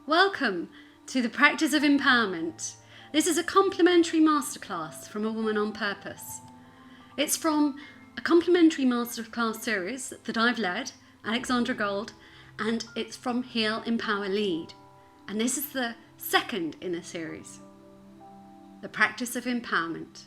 Welcome to the Practice of Empowerment. This is a complimentary masterclass from A Woman on Purpose. It's from a complimentary masterclass series that I've led, Alexandra Gold, and it's from Heal, Empower, Lead. And this is the second in the series, the Practice of Empowerment.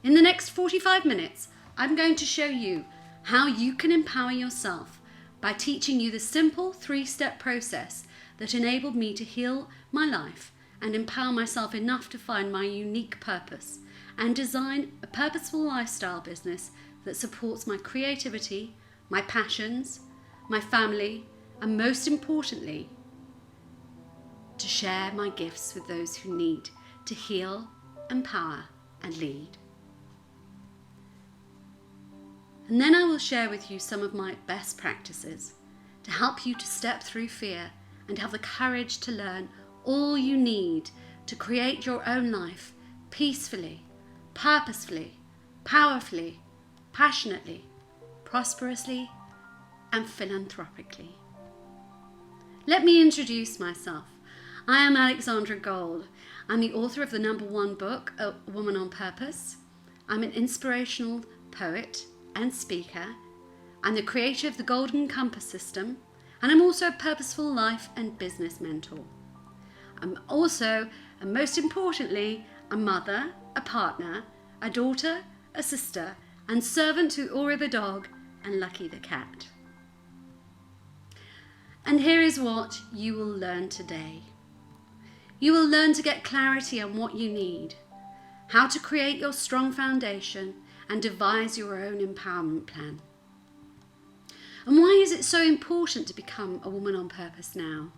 In the next 45 minutes, I'm going to show you how you can empower yourself by teaching you the simple 3-step process that enabled me to heal my life and empower myself enough to find my unique purpose and design a purposeful lifestyle business that supports my creativity, my passions, my family, and most importantly, to share my gifts with those who need to heal, empower, and lead. And then I will share with you some of my best practices to help you to step through fear and have the courage to learn all you need to create your own life peacefully, purposefully, powerfully, passionately, prosperously, and philanthropically. Let me introduce myself. I am Alexandra Gold. I'm the author of the #1 book, A Woman on Purpose. I'm an inspirational poet and speaker. I'm the creator of the Golden Compass system, and I'm also a purposeful life and business mentor. I'm also, and most importantly, a mother, a partner, a daughter, a sister, and servant to Ori the dog and Lucky the cat. And here is what you will learn today. You will learn to get clarity on what you need, how to create your strong foundation, and devise your own empowerment plan. And why is it so important to become a woman on purpose now?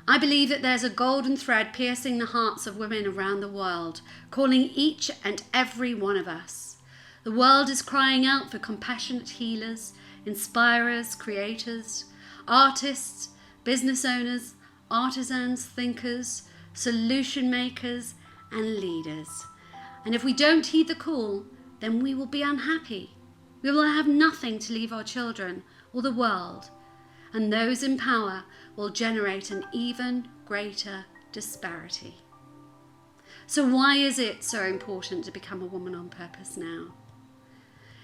I believe that there's a golden thread piercing the hearts of women around the world, calling each and every one of us. The world is crying out for compassionate healers, inspirers, creators, artists, business owners, artisans, thinkers, solution makers, and leaders. And if we don't heed the call, then we will be unhappy. We will have nothing to leave our children or the world, and those in power will generate an even greater disparity. So why is it so important to become a woman on purpose now?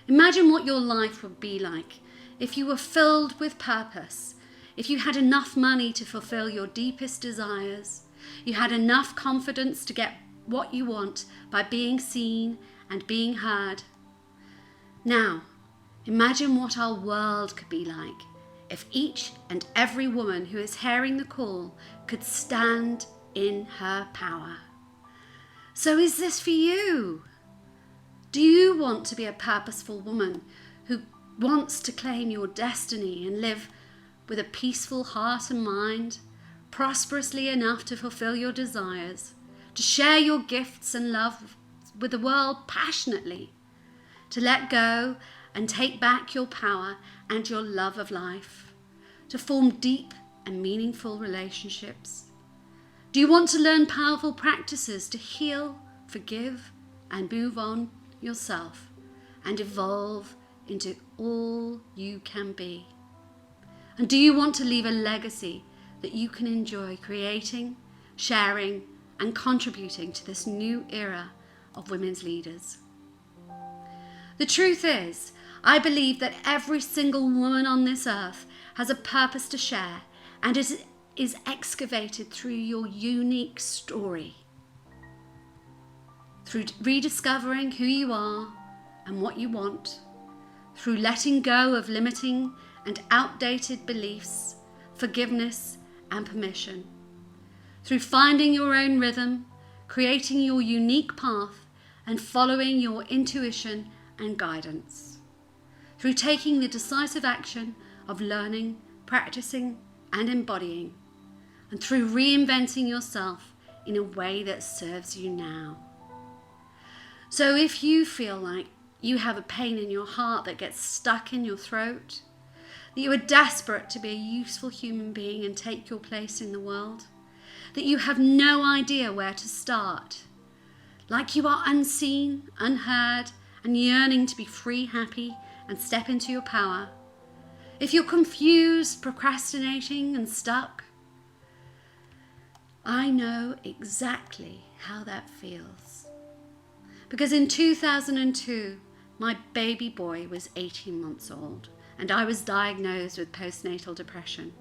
Imagine what your life would be like if you were filled with purpose, if you had enough money to fulfill your deepest desires, you had enough confidence to get what you want by being seen and being heard. Now, imagine what our world could be like if each and every woman who is hearing the call could stand in her power. So is this for you? Do you want to be a purposeful woman who wants to claim your destiny and live with a peaceful heart and mind, prosperously enough to fulfill your desires, to share your gifts and love with the world passionately, to let go and take back your power and your love of life, to form deep and meaningful relationships? Do you want to learn powerful practices to heal, forgive, and move on yourself and evolve into all you can be? And do you want to leave a legacy that you can enjoy creating, sharing, and contributing to this new era of women's leaders? The truth is, I believe that every single woman on this earth has a purpose to share, and it is excavated through your unique story. Through rediscovering who you are and what you want, through letting go of limiting and outdated beliefs, forgiveness and permission, through finding your own rhythm, creating your unique path, and following your intuition and guidance, through taking the decisive action of learning, practicing, and embodying, and through reinventing yourself in a way that serves you now. So if you feel like you have a pain in your heart that gets stuck in your throat, that you are desperate to be a useful human being and take your place in the world, that you have no idea where to start, like you are unseen, unheard, and yearning to be free, happy, and step into your power, if you're confused, procrastinating, and stuck, I know exactly how that feels. Because in 2002, my baby boy was 18 months old and I was diagnosed with postnatal depression.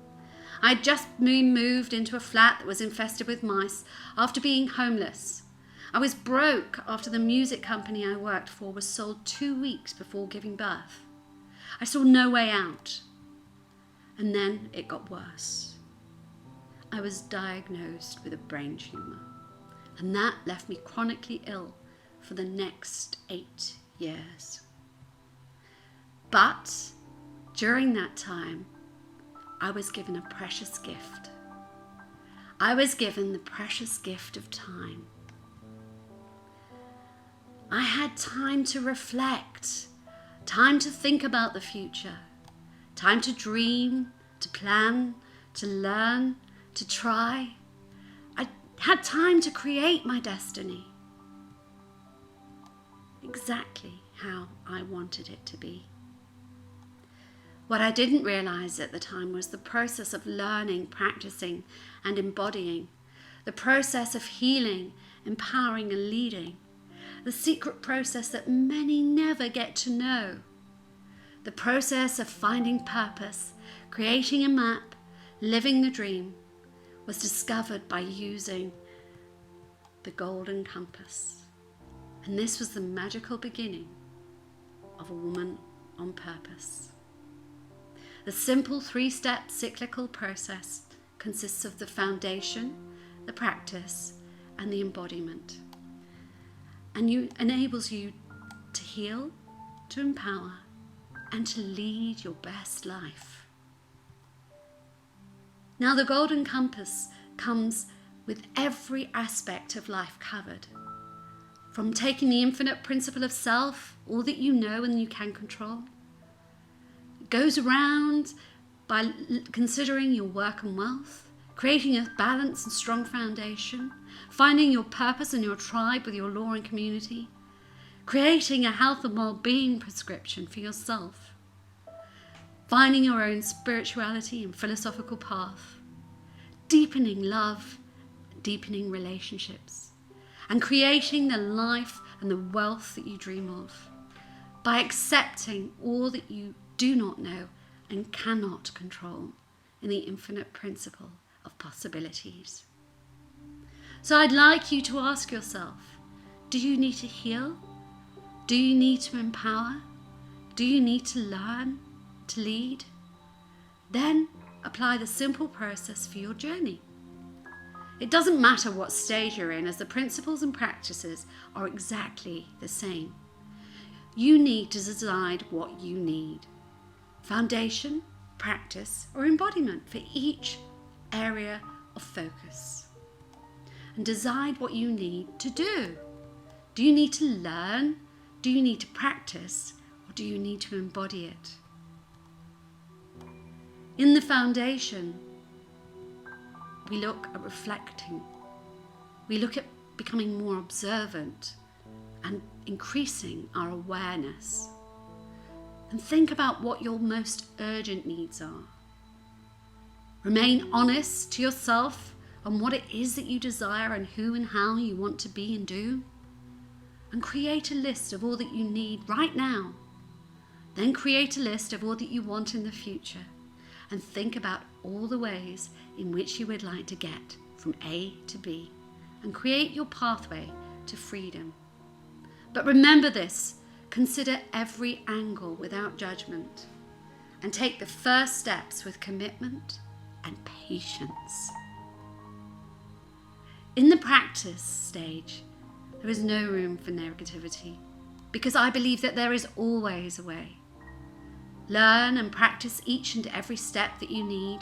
I'd just been moved into a flat that was infested with mice after being homeless. I was broke after the music company I worked for was sold 2 weeks before giving birth. I saw no way out. And then it got worse. I was diagnosed with a brain tumour, and that left me chronically ill for the next 8 years. But during that time, I was given a precious gift. I was given the precious gift of time. I had time to reflect, time to think about the future, time to dream, to plan, to learn, to try. I had time to create my destiny exactly how I wanted it to be. What I didn't realize at the time was the process of learning, practicing, and embodying, the process of healing, empowering, and leading, the secret process that many never get to know, the process of finding purpose, creating a map, living the dream, was discovered by using the golden compass. And this was the magical beginning of a woman on purpose. The simple 3-step cyclical process consists of the foundation, the practice, and the embodiment. And enables you to heal, to empower, and to lead your best life. Now, the golden compass comes with every aspect of life covered. From taking the infinite principle of self, all that you know and you can control. It goes around by considering your work and wealth, creating a balanced and strong foundation, finding your purpose and your tribe with your law and community, creating a health and well-being prescription for yourself, finding your own spirituality and philosophical path, deepening love, deepening relationships, and creating the life and the wealth that you dream of by accepting all that you do not know and cannot control in the infinite principle of possibilities. So I'd like you to ask yourself, do you need to heal? Do you need to empower? Do you need to learn? To lead? Then apply the simple process for your journey. It doesn't matter what stage you're in, as the principles and practices are exactly the same. You need to decide what you need. Foundation, practice, or embodiment for each area of focus. And decide what you need to do. Do you need to learn? Do you need to practice? Or do you need to embody it? In the foundation, we look at reflecting. We look at becoming more observant and increasing our awareness. And think about what your most urgent needs are. Remain honest to yourself on what it is that you desire and who and how you want to be and do. And create a list of all that you need right now. Then create a list of all that you want in the future. And think about all the ways in which you would like to get from A to B and create your pathway to freedom. But remember this, consider every angle without judgment and take the first steps with commitment and patience. In the practice stage, there is no room for negativity because I believe that there is always a way. Learn and practice each and every step that you need.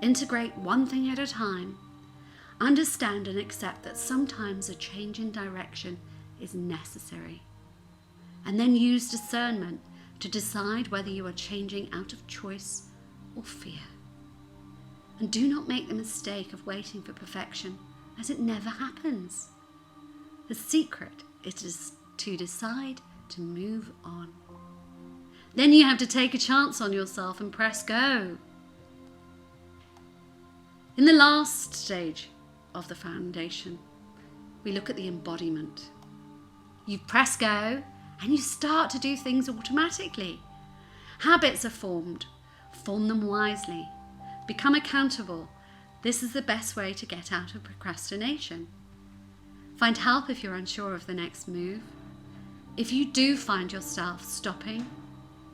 Integrate one thing at a time. Understand and accept that sometimes a change in direction is necessary. And then use discernment to decide whether you are changing out of choice or fear. And do not make the mistake of waiting for perfection, as it never happens. The secret is to decide to move on. Then you have to take a chance on yourself and press go. In the last stage of the foundation. We look at the embodiment. You press go and you start to do things automatically. Habits are formed. Form them wisely. Become accountable. This is the best way to get out of procrastination. Find help if you're unsure of the next move. If you do find yourself stopping,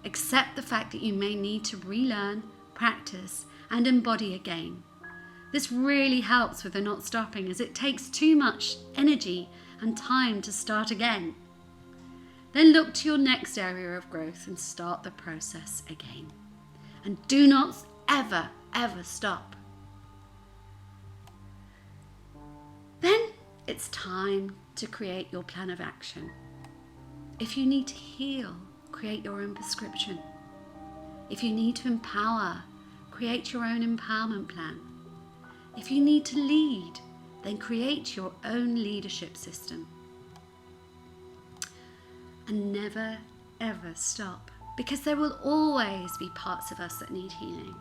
accept the fact that you may need to relearn, practice, and embody again. This really helps with the not stopping, as it takes too much energy and time to start again. Then look to your next area of growth and start the process again. And do not ever stop. Then it's time to create your plan of action. If you need to heal, create your own prescription. If you need to empower, create your own empowerment plan. If you need to lead, then create your own leadership system. And never ever stop, because there will always be parts of us that need healing.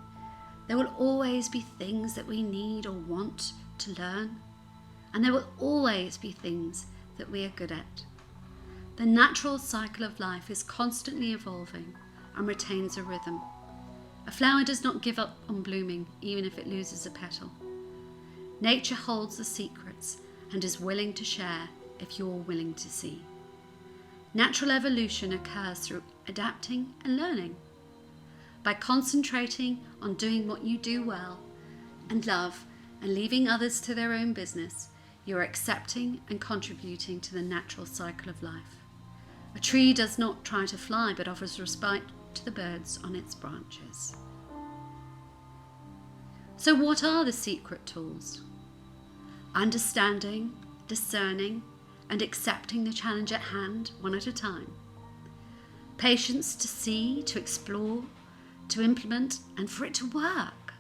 There will always be things that we need or want to learn, and there will always be things that we are good at. The natural cycle of life is constantly evolving and retains a rhythm. A flower does not give up on blooming even if it loses a petal. Nature holds the secrets and is willing to share if you're willing to see. Natural evolution occurs through adapting and learning. By concentrating on doing what you do well and love and leaving others to their own business, you are accepting and contributing to the natural cycle of life. A tree does not try to fly, but offers respite to the birds on its branches. So what are the secret tools? Understanding, discerning, and accepting the challenge at hand one at a time. Patience to see, to explore, to implement, and for it to work.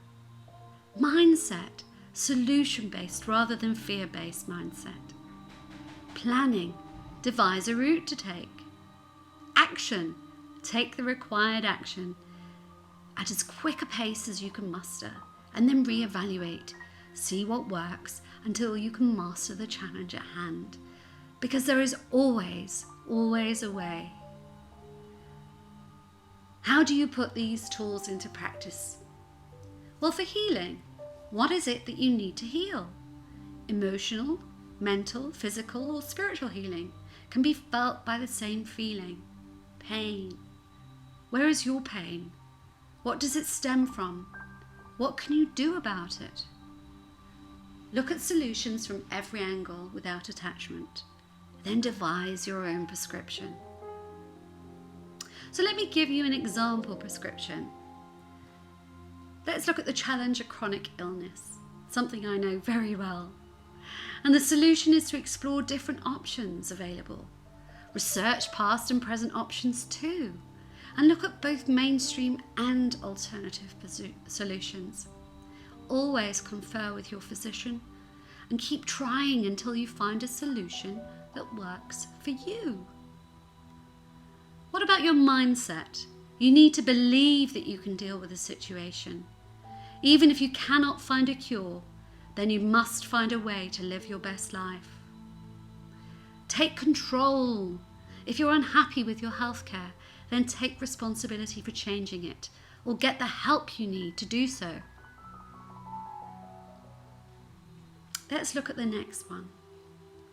Mindset, solution-based rather than fear-based mindset. Planning, devise a route to take. Action, take the required action at as quick a pace as you can muster, and then reevaluate, see what works until you can master the challenge at hand, because there is always a way. How do you put these tools into practice? Well, for healing, what is it that you need to heal? Emotional, mental, physical, or spiritual healing can be felt by the same feeling. Pain. Where is your pain? What does it stem from? What can you do about it? Look at solutions from every angle without attachment. Then devise your own prescription. So let me give you an example prescription. Let's look at the challenge of chronic illness, something I know very well. And the solution is to explore different options available. Research past and present options too, and look at both mainstream and alternative solutions. Always confer with your physician and keep trying until you find a solution that works for you. What about your mindset? You need to believe that you can deal with a situation. Even if you cannot find a cure, then you must find a way to live your best life. Take control. If you're unhappy with your healthcare, then take responsibility for changing it, or get the help you need to do so. Let's look at the next one.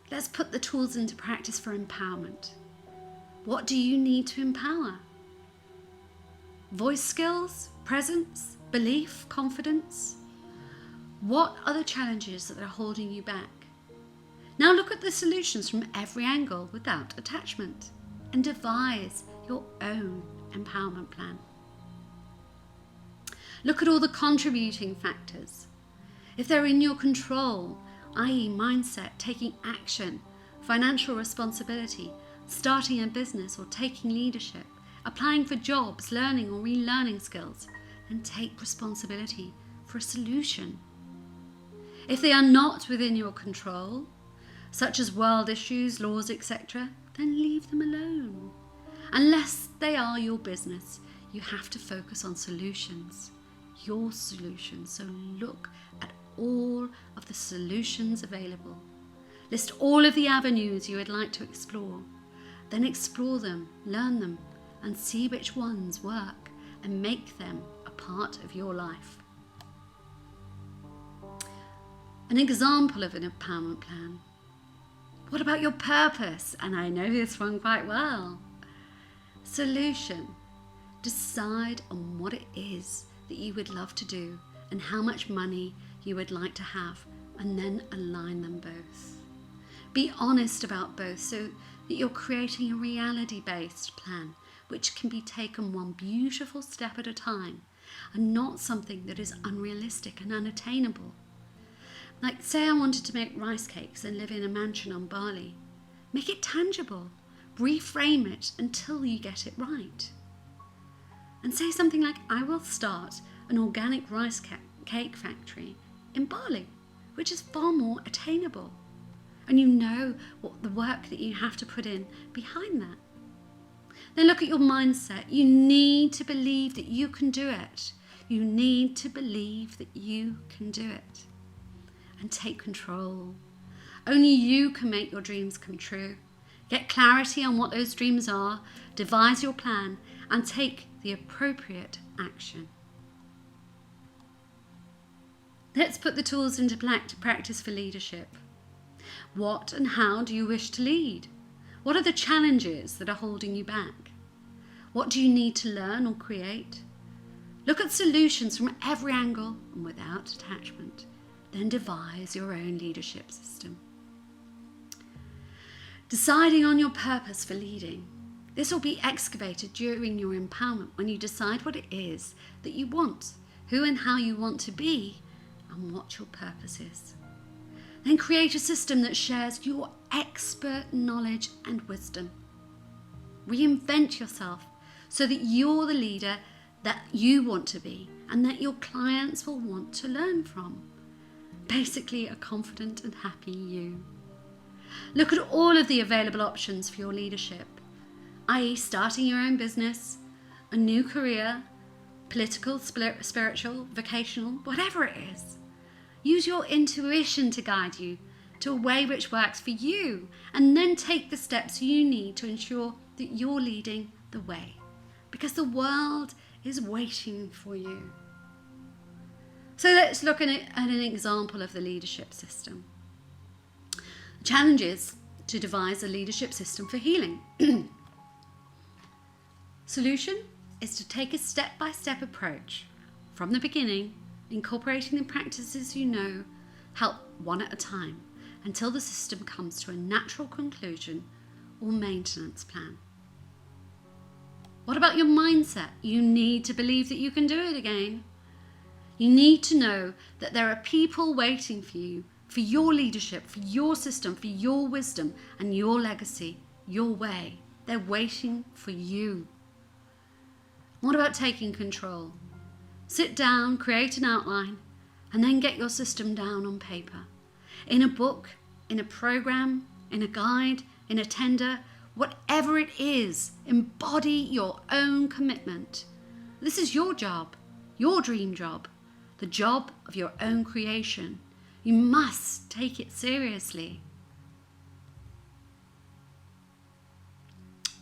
Let's put the tools into practice for empowerment. What do you need to empower? Voice skills, presence, belief, confidence? What are the challenges that are holding you back? Now look at the solutions from every angle without attachment and devise your own empowerment plan. Look at all the contributing factors. If they're in your control, i.e. mindset, taking action, financial responsibility, starting a business or taking leadership, applying for jobs, learning or relearning skills, then take responsibility for a solution. If they are not within your control, such as world issues, laws, etc., then leave them alone. Unless they are your business, you have to focus on solutions, your solutions. So look at all of the solutions available. List all of the avenues you would like to explore. Then explore them, learn them, and see which ones work and make them a part of your life. An example of an empowerment plan. What about your purpose? And I know this one quite well. Solution. Decide on what it is that you would love to do and how much money you would like to have, and then align them both. Be honest about both so that you're creating a reality-based plan which can be taken one beautiful step at a time and not something that is unrealistic and unattainable. Like, say I wanted to make rice cakes and live in a mansion on Bali. Make it tangible. Reframe it until you get it right. And say something like, I will start an organic rice cake factory in Bali, which is far more attainable. And you know what the work that you have to put in behind that. Then look at your mindset. You need to believe that you can do it. You need to believe that you can do it. And take control. Only you can make your dreams come true. Get clarity on what those dreams are, devise your plan, and take the appropriate action. Let's put the tools into practice for leadership. What and how do you wish to lead? What are the challenges that are holding you back? What do you need to learn or create? Look at solutions from every angle and without attachment. Then devise your own leadership system. Deciding on your purpose for leading. This will be excavated during your empowerment when you decide what it is that you want, who and how you want to be, and what your purpose is. Then create a system that shares your expert knowledge and wisdom. Reinvent yourself so that you're the leader that you want to be and that your clients will want to learn from. Basically, a confident and happy you. Look at all of the available options for your leadership, i.e. starting your own business, a new career, political, spiritual, vocational, whatever it is. Use your intuition to guide you to a way which works for you, and then take the steps you need to ensure that you're leading the way, because the world is waiting for you. So let's look at an example of the leadership system. The challenge is to devise a leadership system for healing. Solution is to take a step-by-step approach from the beginning, incorporating the practices you know, help one at a time until the system comes to a natural conclusion or maintenance plan. What about your mindset? You need to believe that you can do it again. You need to know that there are people waiting for you, for your leadership, for your system, for your wisdom and your legacy, your way. They're waiting for you. What about taking control? Sit down, create an outline, and then get your system down on paper. In a book, in a program, in a guide, in a tender, whatever it is, embody your own commitment. This is your job, your dream job, the job of your own creation. You must take it seriously.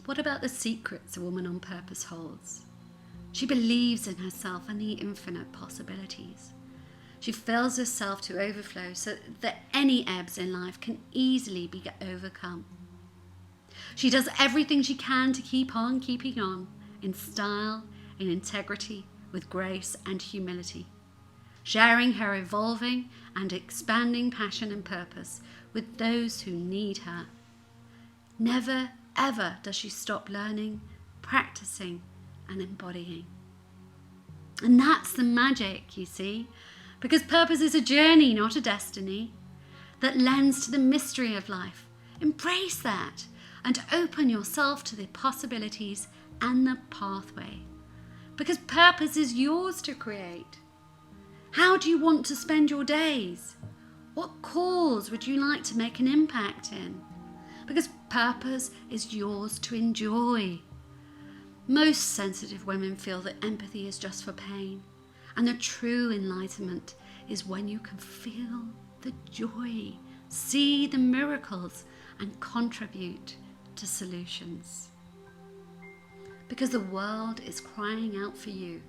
What about the secrets a woman on purpose holds? She believes in herself and the infinite possibilities. She fills herself to overflow so that any ebbs in life can easily be overcome. She does everything she can to keep on keeping on, in style, in integrity, with grace and humility, sharing her evolving and expanding passion and purpose with those who need her. Never, ever does she stop learning, practicing, and embodying. And that's the magic, you see, because purpose is a journey, not a destiny, that lends to the mystery of life. Embrace that and open yourself to the possibilities and the pathway, because purpose is yours to create. How do you want to spend your days? What cause would you like to make an impact in? Because purpose is yours to enjoy. Most sensitive women feel that empathy is just for pain, and the true enlightenment is when you can feel the joy, see the miracles, and contribute to solutions. Because the world is crying out for you.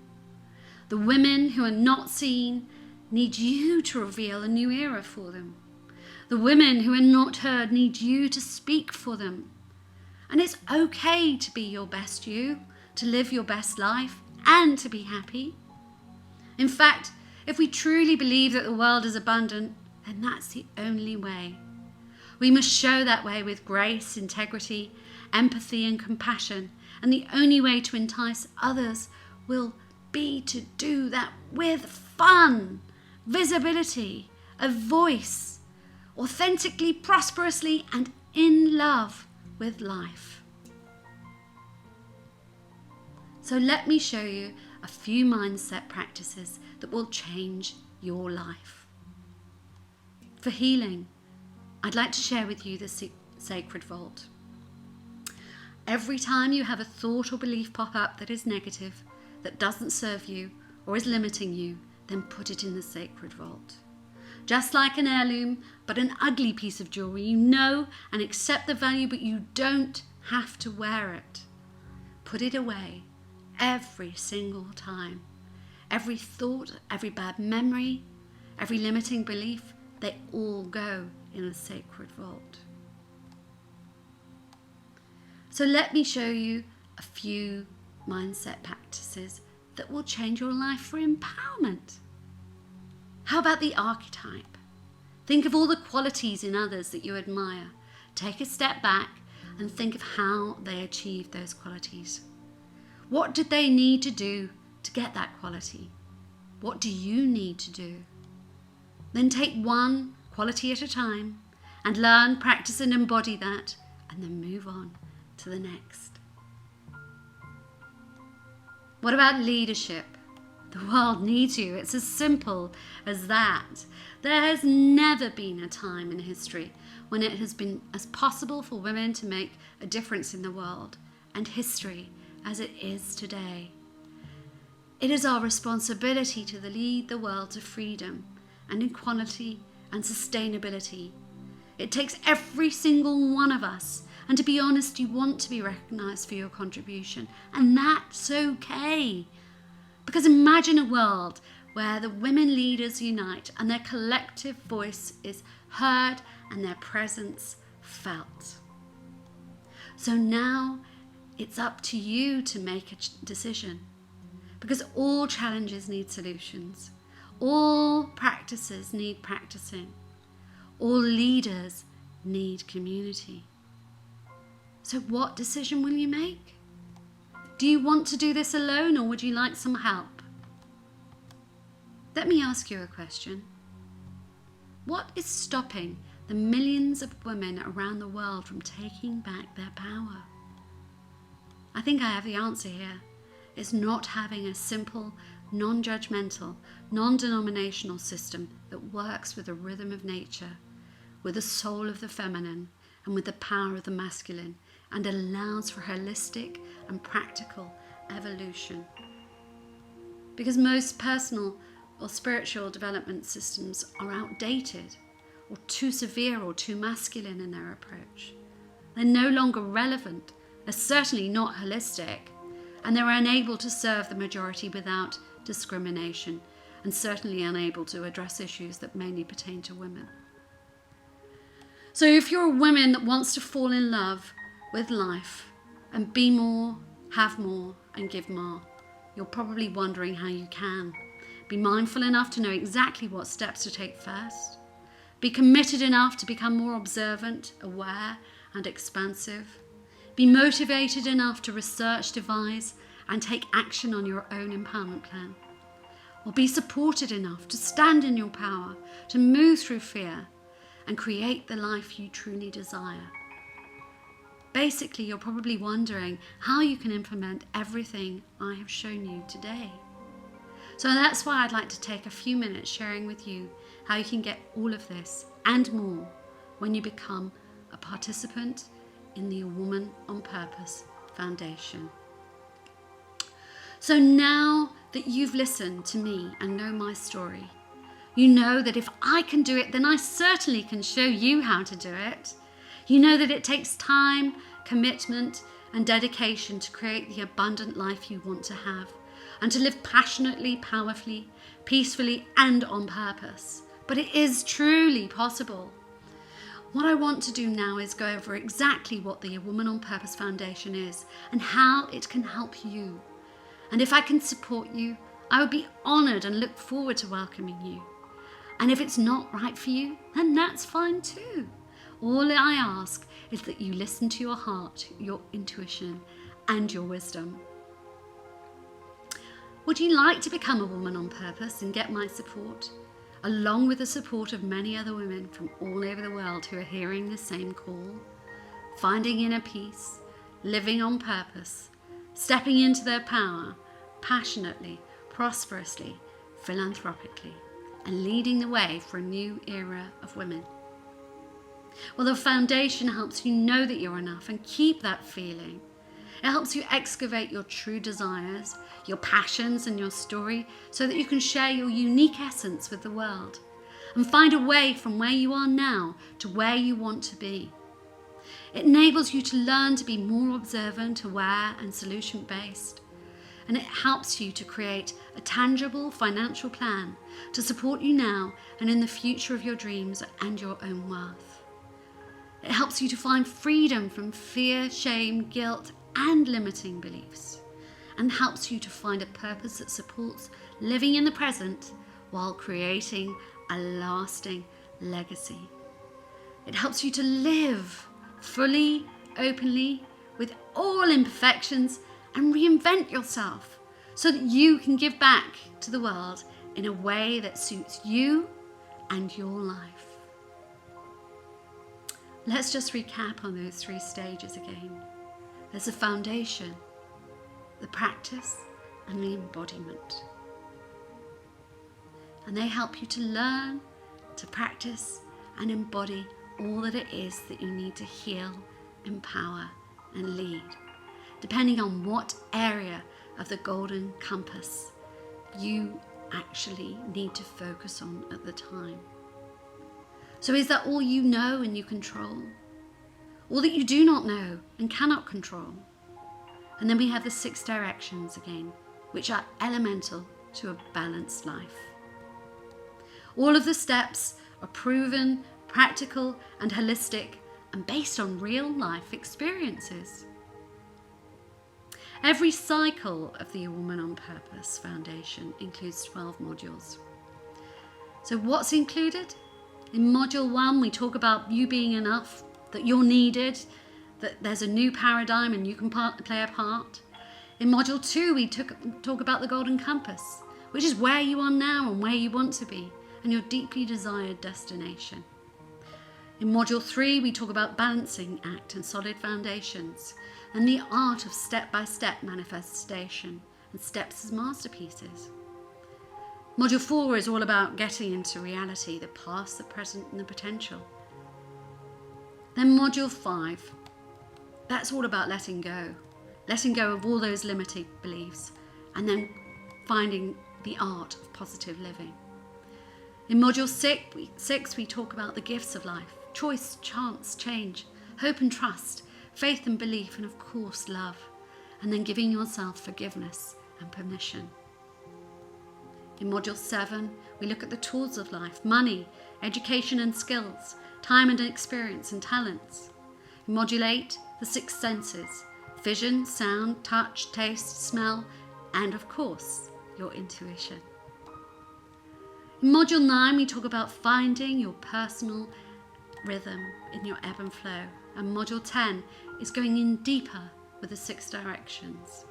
The women who are not seen need you to reveal a new era for them. The women who are not heard need you to speak for them. And it's okay to be your best you, to live your best life, and to be happy. In fact, if we truly believe that the world is abundant, then that's the only way. We must show that way with grace, integrity, empathy, and compassion. And the only way to entice others will be to do that with fun, visibility, a voice, authentically, prosperously, and in love with life. So let me show you a few mindset practices that will change your life. For healing, I'd like to share with you the sacred vault. Every time you have a thought or belief pop up that is negative, that doesn't serve you or is limiting you, then put it in the sacred vault. Just like an heirloom, but an ugly piece of jewelry, you know and accept the value, but you don't have to wear it. Put it away every single time. Every thought, every bad memory, every limiting belief, they all go in the sacred vault. So let me show you a few mindset practices that will change your life for empowerment. How about the archetype? Think of all the qualities in others that you admire. Take a step back and think of how they achieved those qualities. What did they need to do to get that quality? What do you need to do? Then take one quality at a time and learn, practice, and embody that, and then move on to the next. What about leadership? The world needs you. It's as simple as that. There has never been a time in history when it has been as possible for women to make a difference in the world and history as it is today. It is our responsibility to lead the world to freedom and equality and sustainability. It takes every single one of us. And to be honest, you want to be recognised for your contribution. And that's okay. Because imagine a world where the women leaders unite and their collective voice is heard and their presence felt. So now it's up to you to make a decision. Because all challenges need solutions. All practices need practicing. All leaders need community. So what decision will you make? Do you want to do this alone, or would you like some help? Let me ask you a question. What is stopping the millions of women around the world from taking back their power? I think I have the answer here. It's not having a simple, non-judgmental, non-denominational system that works with the rhythm of nature, with the soul of the feminine, and with the power of the masculine, and allows for holistic and practical evolution. Because most personal or spiritual development systems are outdated, or too severe or too masculine in their approach. They're no longer relevant, they're certainly not holistic, and they're unable to serve the majority without discrimination, and certainly unable to address issues that mainly pertain to women. So if you're a woman that wants to fall in love with life and be more, have more, and give more, you're probably wondering how you can. Be mindful enough to know exactly what steps to take first. Be committed enough to become more observant, aware, and expansive. Be motivated enough to research, devise, and take action on your own empowerment plan. Or be supported enough to stand in your power, to move through fear, and create the life you truly desire. Basically, you're probably wondering how you can implement everything I have shown you today. So that's why I'd like to take a few minutes sharing with you how you can get all of this and more when you become a participant in the Woman on Purpose Foundation. So now that you've listened to me and know my story, You know that if I can do it, then I certainly can show you how to do it. You know that it takes time, commitment, and dedication to create the abundant life you want to have, and to live passionately, powerfully, peacefully, and on purpose. But it is truly possible. What I want to do now is go over exactly what the Woman on Purpose Foundation is and how it can help you. And if I can support you, I would be honoured and look forward to welcoming you. And if it's not right for you, then that's fine too. All I ask is that you listen to your heart, your intuition, and your wisdom. Would you like to become a woman on purpose and get my support, along with the support of many other women from all over the world who are hearing the same call, finding inner peace, living on purpose, stepping into their power, passionately, prosperously, philanthropically, and leading the way for a new era of women? Well, the foundation helps you know that you're enough and keep that feeling. It helps you excavate your true desires, your passions, and your story so that you can share your unique essence with the world and find a way from where you are now to where you want to be. It enables you to learn to be more observant, aware, and solution-based. And it helps you to create a tangible financial plan to support you now and in the future of your dreams and your own worth. It helps you to find freedom from fear, shame, guilt, and limiting beliefs, and helps you to find a purpose that supports living in the present while creating a lasting legacy. It helps you to live fully, openly, with all imperfections, and reinvent yourself so that you can give back to the world in a way that suits you and your life. Let's just recap on those 3 stages again. There's the foundation, the practice, and the embodiment. And they help you to learn, to practice, and embody all that it is that you need to heal, empower, and lead, depending on what area of the golden compass you actually need to focus on at the time. So is that all you know and you control? All that you do not know and cannot control? And then we have the 6 directions again, which are elemental to a balanced life. All of the steps are proven, practical, and holistic, and based on real life experiences. Every cycle of the Woman on Purpose Foundation includes 12 modules. So what's included? In module 1, we talk about you being enough, that you're needed, that there's a new paradigm and you can play a part. In module 2, we talk about the golden compass, which is where you are now and where you want to be, and your deeply desired destination. In module 3, we talk about balancing act and solid foundations, and the art of step-by-step manifestation and steps as masterpieces. Module 4 is all about getting into reality, the past, the present, and the potential. Then module 5, that's all about letting go of all those limiting beliefs, and then finding the art of positive living. In module 6, we talk about the gifts of life: choice, chance, change, hope and trust, faith and belief, and of course love, and then giving yourself forgiveness and permission. In module 7, we look at the tools of life: money, education and skills, time and experience and talents. In module 8, the 6 senses: vision, sound, touch, taste, smell, and of course, your intuition. In module 9, we talk about finding your personal rhythm in your ebb and flow. And module 10 is going in deeper with the 6 directions.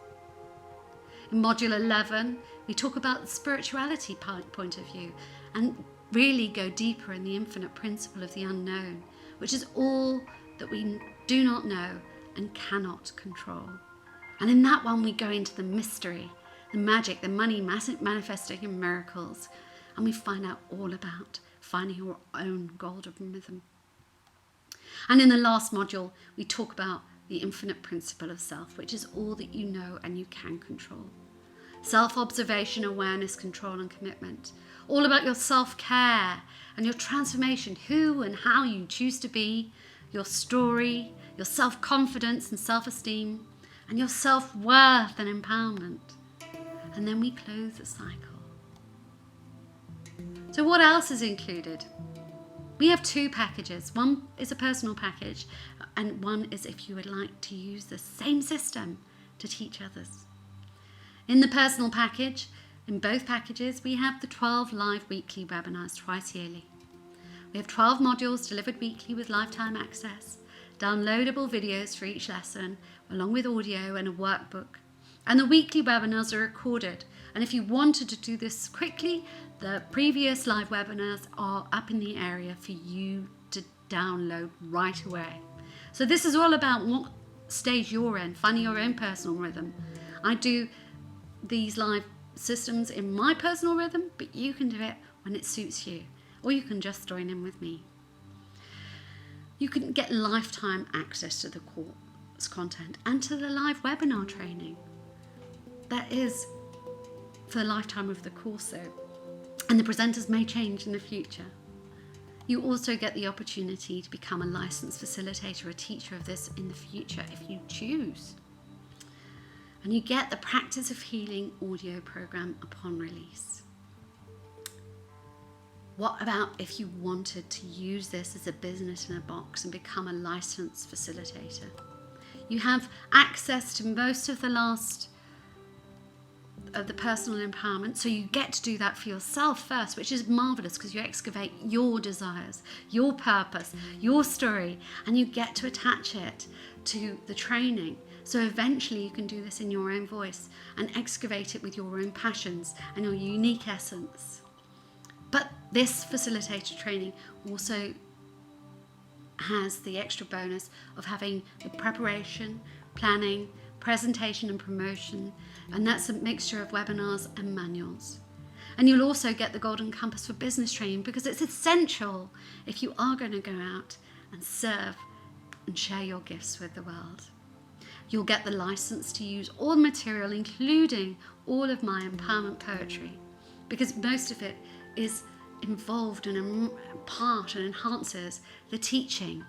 In module 11, we talk about the spirituality point of view and really go deeper in the infinite principle of the unknown, which is all that we do not know and cannot control. And in that one, we go into the mystery, the magic, the money manifesting and miracles, and we find out all about finding your own golden rhythm. And in the last module, we talk about the infinite principle of self, which is all that you know and you can control. self-observation, awareness, control and commitment. All about your self-care and your transformation, who and how you choose to be, your story, your self-confidence and self-esteem, and your self-worth and empowerment. And then we close the cycle. So what else is included? We have 2 packages. One is a personal package, and one is if you would like to use the same system to teach others. In the personal package, in both packages, we have the 12 live weekly webinars twice yearly. We have 12 modules delivered weekly with lifetime access, downloadable videos for each lesson, along with audio and a workbook. And the weekly webinars are recorded. And if you wanted to do this quickly, the previous live webinars are up in the area for you to download right away. So this is all about what stage you're in, finding your own personal rhythm. I do these live systems in my personal rhythm, but you can do it when it suits you, or you can just join in with me. You can get lifetime access to the course content and to the live webinar training. That is for the lifetime of the course though, and the presenters may change in the future. You also get the opportunity to become a licensed facilitator or teacher of this in the future if you choose. And you get the Practice of Healing audio program upon release. What about if you wanted to use this as a business in a box and become a licensed facilitator? You have access to most of the last of the personal empowerment, so you get to do that for yourself first, which is marvelous because you excavate your desires, your purpose, your story, and you get to attach it to the training. So eventually you can do this in your own voice and excavate it with your own passions and your unique essence. But this facilitator training also has the extra bonus of having the preparation, planning, presentation and promotion, and that's a mixture of webinars and manuals. And you'll also get the Golden Compass for business training because it's essential if you are going to go out and serve and share your gifts with the world. You'll get the license to use all the material, including all of my empowerment poetry, because most of it is involved and part and enhances the teaching.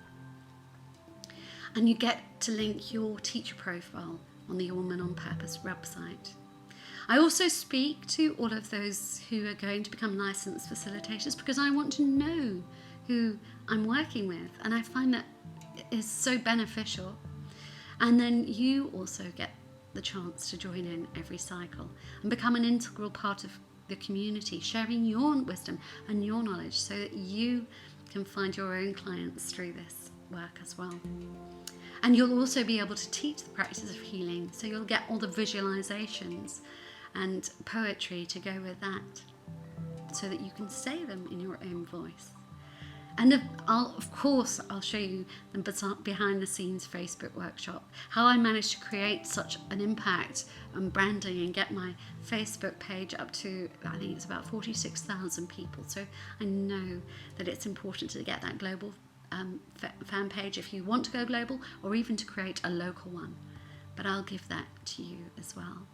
And you get to link your teacher profile on the Woman on Purpose website. I also speak to all of those who are going to become licensed facilitators because I want to know who I'm working with, and I find that is so beneficial. And then you also get the chance to join in every cycle and become an integral part of the community, sharing your wisdom and your knowledge so that you can find your own clients through this work as well. And you'll also be able to teach the practice of healing, so you'll get all the visualizations and poetry to go with that so that you can say them in your own voice. And I'll show you the behind the scenes Facebook workshop, how I managed to create such an impact on branding and get my Facebook page up to, I think it's about 46,000 people. So I know that it's important to get that global fan page if you want to go global, or even to create a local one. But I'll give that to you as well.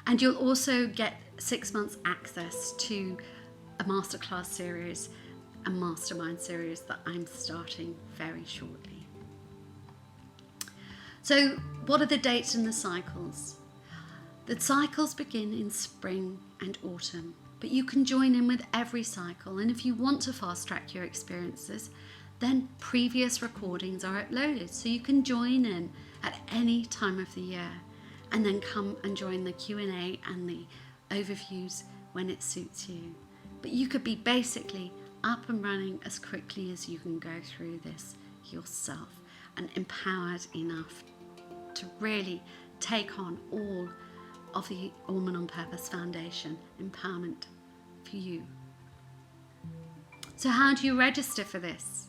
And you'll also get 6 months access to a masterclass series, a mastermind series that I'm starting very shortly. So what are the dates and the cycles? The cycles begin in spring and autumn, but you can join in with every cycle. And if you want to fast track your experiences, then previous recordings are uploaded, so you can join in at any time of the year and then come and join the Q&A and the overviews when it suits you. But you could be basically up and running as quickly as you can go through this yourself and empowered enough to really take on all of the Woman on Purpose Foundation empowerment for you. So how do you register for this?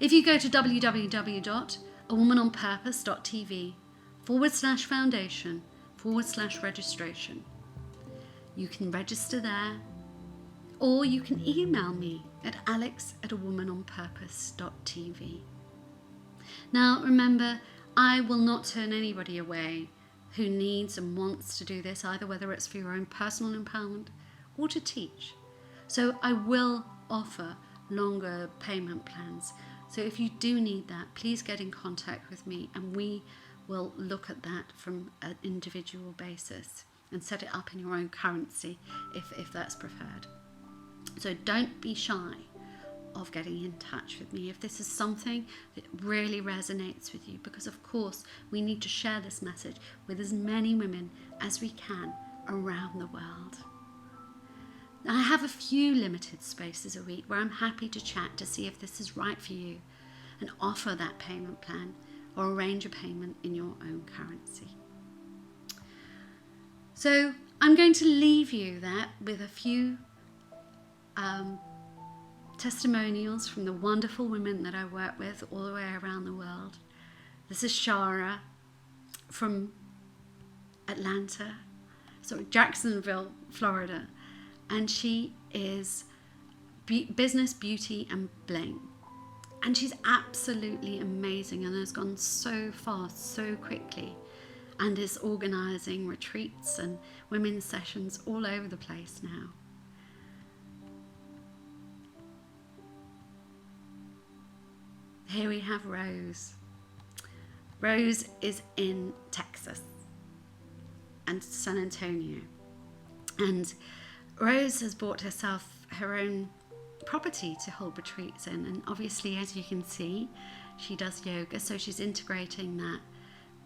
If you go to www.awomanonpurpose.tv/foundation/registration, you can register there, or you can email me at alex@awomanonpurpose.tv. Now remember, I will not turn anybody away who needs and wants to do this, either whether it's for your own personal empowerment or to teach. So I will offer longer payment plans. So if you do need that, please get in contact with me and we will look at that from an individual basis and set it up in your own currency if that's preferred. So don't be shy of getting in touch with me if this is something that really resonates with you, because of course we need to share this message with as many women as we can around the world. I have a few limited spaces a week where I'm happy to chat to see if this is right for you and offer that payment plan or arrange a payment in your own currency. So I'm going to leave you there with a few testimonials from the wonderful women that I work with all the way around the world. This is Shara from Jacksonville, Florida, and she is business, beauty and bling, and she's absolutely amazing and has gone so fast so quickly and is organizing retreats and women's sessions all over the place now. Here we have Rose. Rose is in Texas and San Antonio. And Rose has bought herself her own property to hold retreats in. And obviously, as you can see, she does yoga. So she's integrating that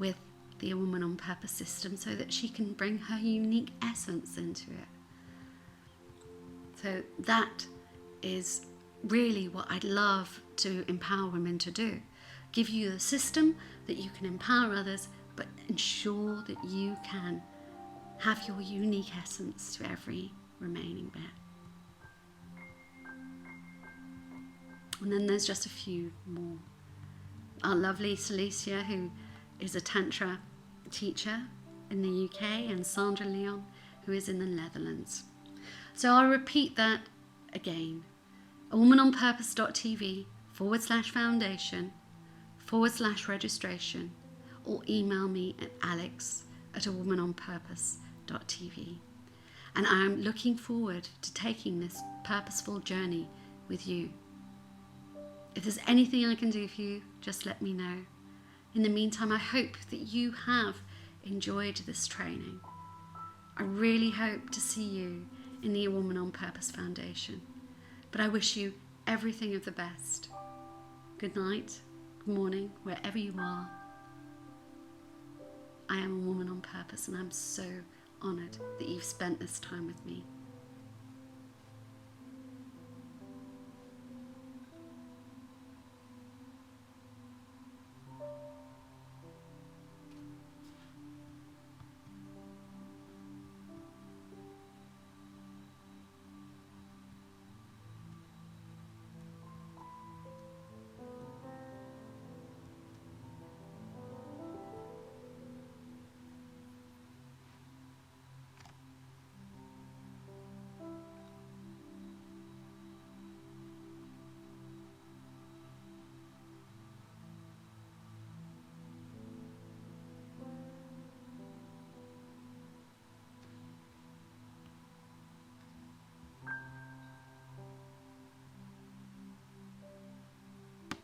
with the Woman on Purpose system so that she can bring her unique essence into it. So that is really what I'd love to empower women to do. Give you the system that you can empower others, but ensure that you can have your unique essence to every remaining bit. And then there's just a few more. Our lovely Celicia, who is a Tantra teacher in the UK, and Sandra Leon, who is in the Netherlands. So I'll repeat that again. awomanonpurpose.tv/foundation/registration, or email me at alex@awomanonpurpose.tv. And I'm looking forward to taking this purposeful journey with you. If there's anything I can do for you, just let me know. In the meantime, I hope that you have enjoyed this training. I really hope to see you in the A Woman on Purpose Foundation. But I wish you everything of the best. Good night, good morning, wherever you are. I am a woman on purpose, and I'm so honoured that you've spent this time with me.